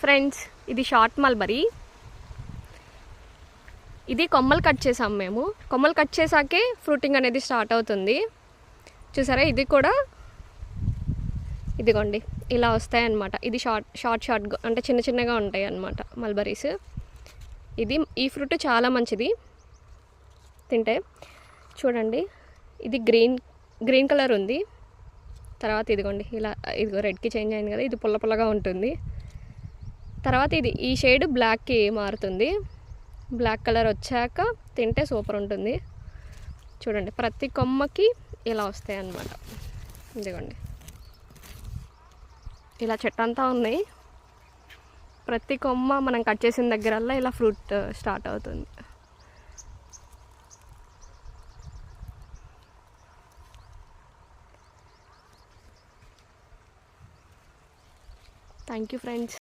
Friends, ఇది short mulberry. ఇది కొమ్మలు కట్ చేసాం మేము. కొమ్మలు కట్ చేసాకే ఫ్రూటింగ్ అనేది స్టార్ట్ అవుతుంది. చూసారా, ఇది కూడా ఇదిగోండి ఇలా వస్తాయన్నమాట. ఇది షార్ట్ అంటే చిన్న చిన్నగా ఉంటాయి అన్నమాట మల్బరీస్. ఈ ఫ్రూట్ చాలా మంచిది తింటే. చూడండి, ఇది గ్రీన్ కలర్ ఉంది. తర్వాత ఇదిగోండి ఇదిగో రెడ్కి చేంజ్ అయింది కదా, ఇది పుల్ల పుల్లగా ఉంటుంది. తర్వాత ఈ షేడ్ బ్లాక్కి మారుతుంది. బ్లాక్ కలర్ వచ్చాక తింటే సూపర్ ఉంటుంది. చూడండి, ప్రతి కొమ్మకి ఇలా వస్తాయి అన్నమాట. ఇదిగోండి ఇలా చెట్టు అంతా ఉన్నాయి. ప్రతి కొమ్మ మనం కట్ చేసిన దగ్గరల్లా ఇలా ఫ్రూట్ స్టార్ట్ అవుతుంది. Thank you friends.